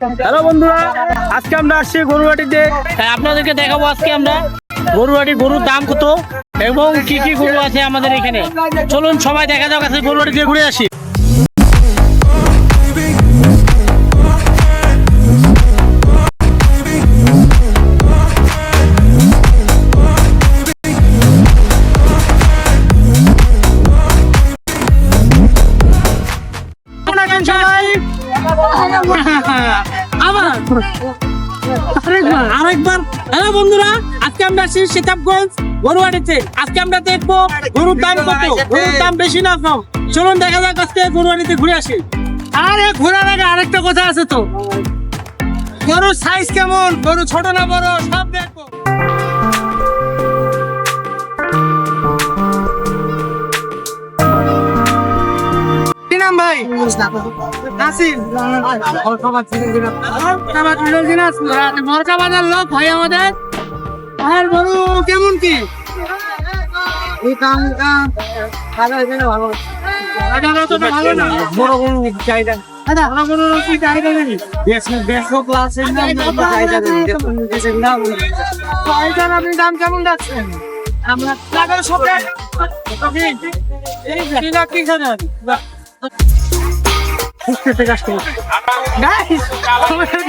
Hello বন্ধুরা, আজকে আমরা আসছি গরুহাটিতে। আপনাদেরকে দেখাবো আজকে আমরা গরুহাটি গরুর দাম কত এবং কি কি গরু আছে আমাদের এখানে। চলুন সবাই দেখা যাক আজকে গরুহাটিতে ঘুরে আসি। আরেকবার হ্যালো বন্ধুরা, আজকে আমরা আসছি সীতাবগঞ্জ গরুহাটিতে। আজকে আমরা দেখবো গরুর দাম কত, গরুর দাম বেশি না কম। চলুন দেখা যাক আজকে গরুহাটিতে ঘুরে আসি। আরে ঘোরার আগে আরেকটা কথা আছে তো, গরুর সাইজ কেমন, গরু ছোট না বড় সব দেখবো। ভাই বাজার লোক ভাই আমাদের। আর গরু কেমন কি ভালো না, বড় গরু চাহিদা আপনি দাম কেমন যাচ্ছেন? আমরা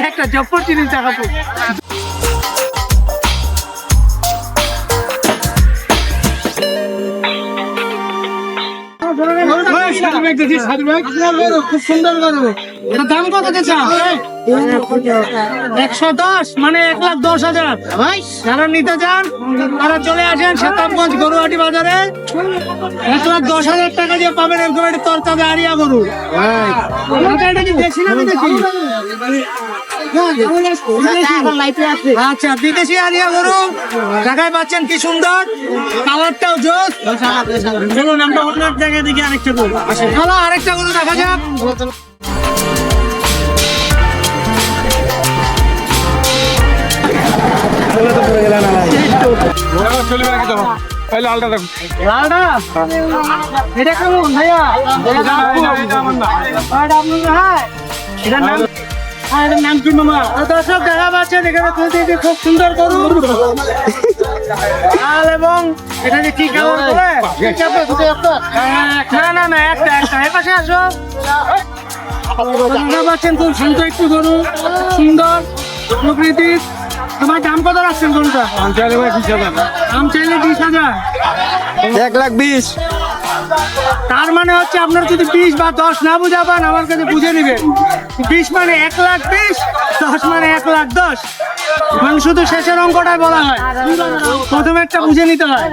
একটা জব্বর জিনিস দেখাবো। খুব সুন্দর গরু, এটা দাম কত দিচ্ছ? 110 মানে 1,10,000। যারা নিতে চান তারা চলে আসেন সীতাবগঞ্জ গরুহাটি বাজারে। 1,10,000 টাকা দিয়ে পাবেন এরকম একটি তরতাজা আরিয়া গরু। এটা কি দেশি না বিদেশি? আচ্ছা, বিদেশি আরিয়া গরু ঢাকায় পাচ্ছেন, কি সুন্দর কালারটাও জোস। চলুন আমরা অন্য জায়গায় দেখি আরেকটা গরু। চলো আরেকটা গরু দেখা যাক। এটা কেমন ভাইয়া? নাম কি মামা? দর্শক দেখা পাচ্ছেন এখানে খুব সুন্দর গরু। এবং এখানে কি কেমন করে? না না একটা এপাশে আসো। দেখা পাচ্ছেন খুব শান্ত একটু গরু, সুন্দর প্রকৃতির। তোমার দাম কত রাখছেন গরুটা? আম চাইলে 20,000। 1,20,000। তার মানে হচ্ছে আপনার যদি 20 বা 10 না বুঝা পান আমার কাছে বুঝে নিবেন। 20 মানে 1,20,000, 10 মানে 1,10,000। মানে শুধু শেষের অঙ্কটাই বলা হয়, প্রথমে একটা বুঝে নিতে হয়।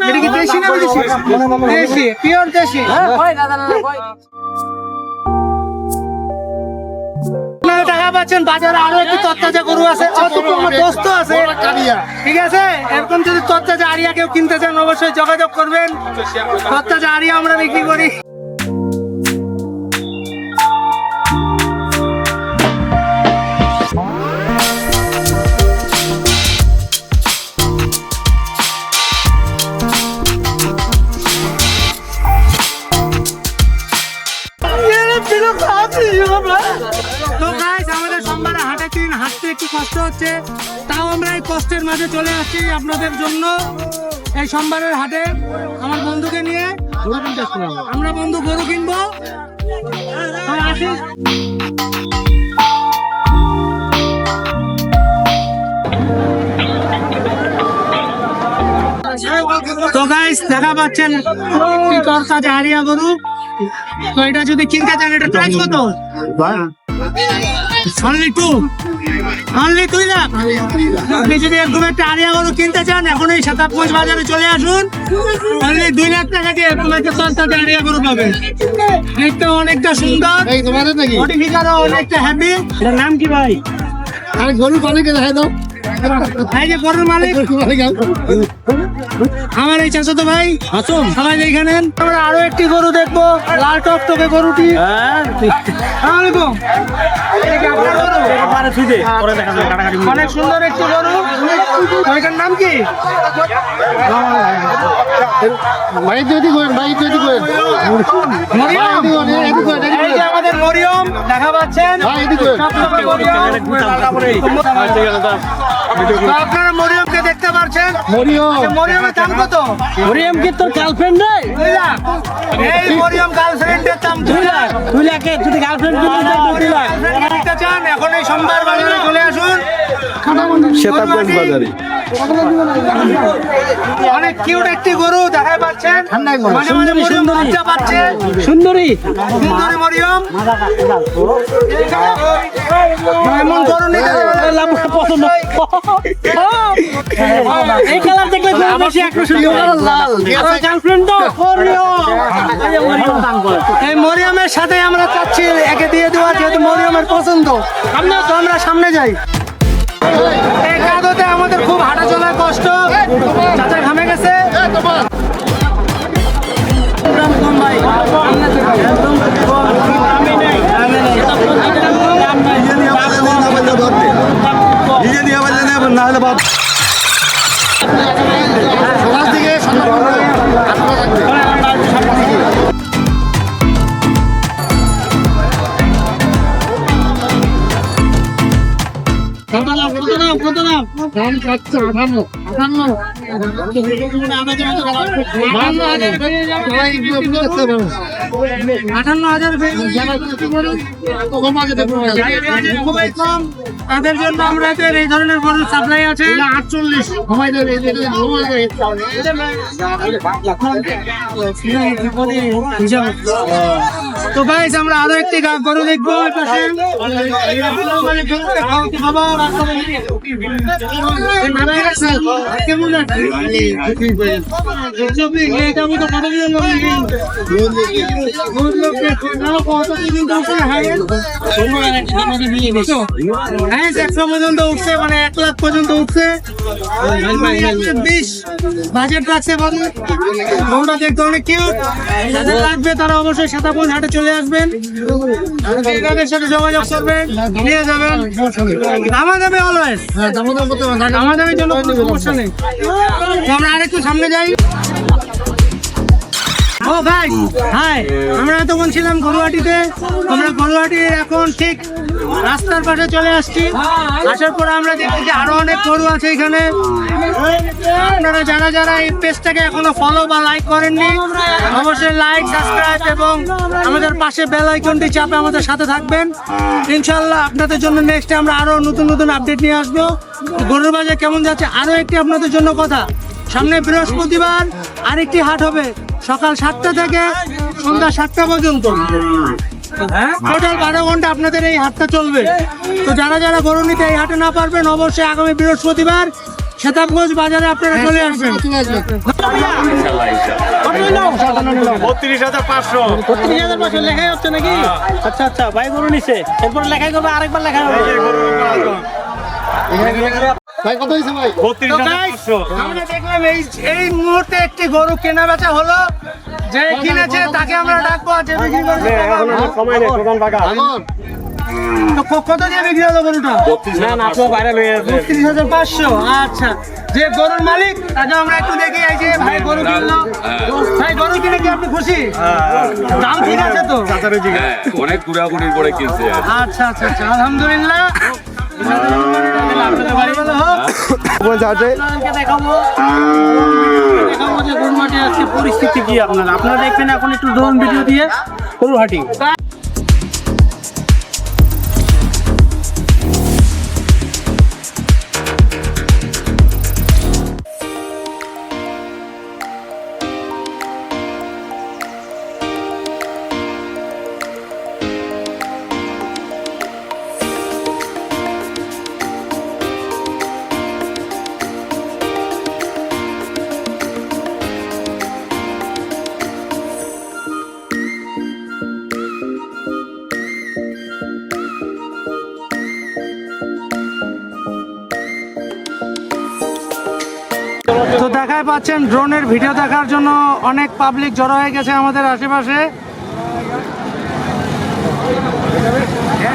এটা কি দেশি না বিদেশি? দেশি, পিওর দেশি। টাকা পাচ্ছেন বাজারে আরো একটু তরতাজা গরু আছে, দোস্ত আছে, ঠিক আছে? এরকম যদি তরতাজা আরিয়া কেউ কিনতে চান অবশ্যই যোগাযোগ করবেন। তরতাজা আরিয়া আমরা বিক্রি করি। তো গাইস, আমাদের সোমবারে হাঁটতে একটু কষ্ট হচ্ছে, তাও আমরা এই কষ্টের মাঝে চলে আসছি আপনাদের জন্য। এই সোমবারের হাটে আমার বন্ধুকে নিয়ে আমরা বন্ধু গরু কিনবো। তো গাইস দেখা পাচ্ছেন তরতাজা আরিয়া গরু। তো এটা যদি কিনতে চান এটা প্রাইস কত? অনলি 2 লাখ। আপনি যদি এরকম একটা আরিয়া গরু কিনতে চান এখন এই সীতাবগঞ্জ বাজারে চলে আসুন। অনলি 2 লাখ টাকা দিয়ে এরকম একটা তরতাজা আরিয়া গরু পাবেন। দেখতে অনেকটা সুন্দর, মডিফিকারও অনেকটা হ্যাপি। এটার নাম কি ভাই? আর গরু পালিকে দেখাই দাও। এই যে গরুর মালিক আমার এই চাচাতো ভাই আসুন সবাই দেখে নেন। আমরা আরো একটি গরু দেখবো, লাল টকটকে গরুটি। আসসালামু আলাইকুম। অনেক সুন্দর একটি গরু। ওইটার নাম কি? মরিয়ম। এই যে আমাদের মরিয়ম দেখা পাচ্ছেন। তো আপনারা মরিয়মকে দেখতে পাচ্ছেন। মরিয়মের দাম কত? মরিয়ম কি তোর গার্লফ্রেন্ড রে? 2 লাখ। এই মরিয়ম গার্লফ্রেন্ডের দাম 2 লাখ। 2 লাখে যদি গার্লফ্রেন্ড কিনতে চান 2 লাখ। নিতে চান এখন এই সোমবার বাজারে চলে আসুন। সেতাবগঞ্জ বাজারে। অনেক কিউট একটি গরু দেখা পাচ্ছেন। মাঝে মাঝে মরিয়ম বাচ্চা পাচ্ছে। সুন্দরী সুন্দরী মরিয়ম। এমন গরু নিতে লাভ পছন্দ। এই কালার দেখলে খুব বেশি আকর্ষণ লাল। আমার গার্লফ্রেন্ড তো এই মরিয়মের সাথে আমরা চাচ্ছি একে দিয়ে দেওয়া, যেহেতু মরিয়মের পছন্দ। তো আমরা সামনে যাই। এই কাদতে আমাদের খুব হাঁটা চলার কষ্ট। চাচা ঘামে গেছে। দাম কম ভাই। একদম কম। দামই নেই। নিজে নিয়ে পারলে না হলে বাদ। কত নাম? 58,000 তাদের জন্য আমরা এই ধরনের গরু সাপ্লাই আছে 48। তো গাইস আমরা আরো একটি গরু দেখবো। কেমন পর্যন্ত উঠছে, মানে 1 লাখ পর্যন্ত উঠছে। 20 বাজেট রাখছে। গরুটা দেখতে অনেক কিউট। যাদের লাগবে তারা অবশ্যই সেতাবগঞ্জ হাটে চলে আসবেন। এনাদের সাথে যোগাযোগ করবেন, নিয়ে যাবেন। দামাদামি অলওয়েজ, দামাদামির জন্য কোনো সমস্যা নেই। তো আমরা আরেকটু সামনে যাই। ও ভাই হাই, আমরা তখন ছিলাম গরুহাটিতে। আমরা গরুহাটির এখন ঠিক রাস্তার পাশে চলে আসছি। আসার পরে আমরা দেখছি যে আরো অনেক গরু আছে এখানে। আপনারা যারা যারা এই পেজটাকে এখনো ফলো বা লাইক করেননি, অবশ্যই লাইক, সাবস্ক্রাইব এবং আমাদের পাশে বেল আইকনটি চাপে আমাদের সাথে থাকবেন। ইনশাল্লাহ আপনাদের জন্য নেক্সটে আমরা আরো নতুন নতুন আপডেট নিয়ে আসবো। গরুর বাজার কেমন যাচ্ছে আরো একটি আপনাদের জন্য কথা। সামনে বৃহস্পতিবার আরেকটি হাট হবে সকাল 7টা থেকে সন্ধ্যা 7টা পর্যন্ত। টোটাল 12 ঘন্টা আপনাদের এই হাটটা চলবে। তো যারা যারা গরু নিতে এই হাটে না পারবেন, অবশ্যই আগামী বৃহস্পতিবার সেতাবগঞ্জ বাজারে আপনারা চলে আসবেন। 32,500 লেখাই হচ্ছে নাকি? আচ্ছা আচ্ছা, ভাই গরু নিছে, এরপর লেখাই করবে, আরেকবার লেখা হবে। ভাই কত হয়েছে ভাই? তো guys, আমরা দেখলাম এই মুহূর্তে একটি গরু কেনা বেচা হলো। যে কিনেছে তাকে আমরা ডাকবো, আর যে বিক্রি করবে তো কত দিয়ে বিক্রি হলো গরুটা? 32,500। আচ্ছা, যে গরুর মালিক তাকে আমরা একটু দেখি। এই যে ভাই গরু কিনলো, ভাই গরু কিনে কি আপনি খুশি? দাম ঠিক আছে তো? অনেক ঘুরাঘুরির পরে কিনছে। আচ্ছা আচ্ছা আচ্ছা, আলহামদুলিল্লাহ। আপনাদের বাড়ি ভালো হোক। আপনাদেরকে দেখাবো যে গরুহাটে আজকে পরিস্থিতি কি আপনারা দেখবেন এখন একটু ড্রোন ভিডিও দিয়ে গরুহাটি। দেখতে পাচ্ছেন ড্রোনের ভিডিও দেখার জন্য অনেক পাবলিক জড়ো হয়ে গেছে আমাদের আশেপাশে।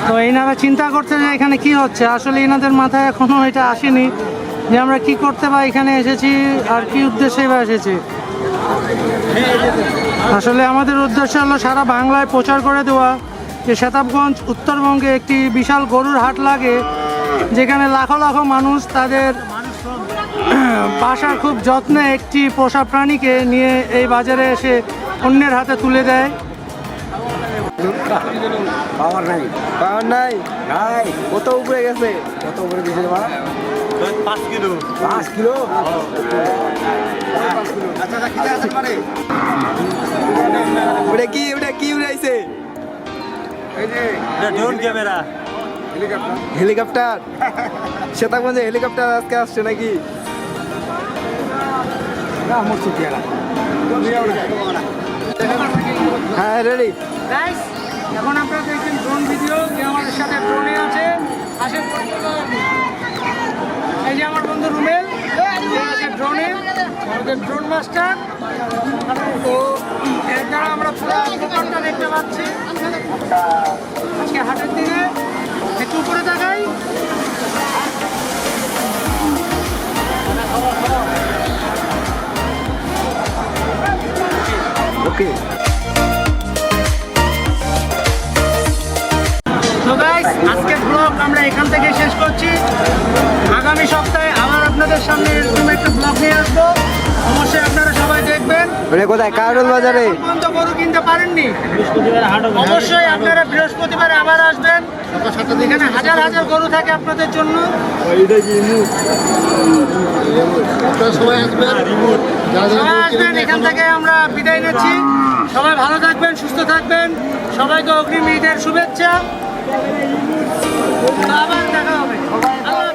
তো এনারা চিন্তা করছে যে এখানে কি হচ্ছে, আসলে এনাদের মাথায় এখনো এটা আসেনি যে আমরা কি করতে বা এখানে এসেছি আর কি উদ্দেশ্যে বা এসেছি। আসলে আমাদের উদ্দেশ্য হলো সারা বাংলায় প্রচার করে দেওয়া যে শেতাবগঞ্জ উত্তরবঙ্গে একটি বিশাল গরুর হাট লাগে, যেখানে লাখো লাখো মানুষ তাদের বাসার খুব যত্নে একটি পোষা প্রাণীকে নিয়ে এই বাজারে এসে অন্যের হাতে তুলে দেয়। পাওয়ার নাই নাই কত উপরে গেছে, কত উপরে গেছে রে বাবা? 5 কিলো। আচ্ছা কি আছে পারে ওটা কি উড়াইছে? এই যে ড্রোন ক্যামেরা, হেলিকপ্টার। শেতাবগঞ্জে হেলিকপ্টার আজকে আসছে নাকি? হ্যাঁ রেডি। গাইস, এখন আপনারা দেখছেন ড্রোন ভিডিও, যে আমাদের সাথে ড্রোনে আছে। আসেন, এই যে আমার বন্ধু রুমেল, যে আছে ড্রোনে, আমাদের ড্রোন মাস্টার। তো এর দ্বারা আমরা পুরো উপকরণটা দেখতে পাচ্ছি। আজকে হাটের দিনে একটু উপরে তাকাই। ওকে। তো গাইস, আজকের ব্লগ আমরা এখান থেকে শেষ করছি। আগামী সপ্তাহে আবার আপনাদের সামনে এরকম একটা ব্লগ নিয়ে আসবো। অবশ্যই আপনারা সবাই দেখবেন। ওটা কোথায়? কারণ বাজারে। পর্যন্ত গরু কিনতে পারেননি, বৃহস্পতিবার হাট হবে। অবশ্যই আপনারা বৃহস্পতিবার আবার আসবেন। এখানে হাজার হাজার গরু থাকে আপনাদের জন্য। সবাই আসবেন। এখান থেকে আমরা বিদায় নিচ্ছি। সবাই ভালো থাকবেন, সুস্থ থাকবেন। সবাইকে অগ্রিম ঈদের শুভেচ্ছা। আবার দেখা হবে। আল্লাহ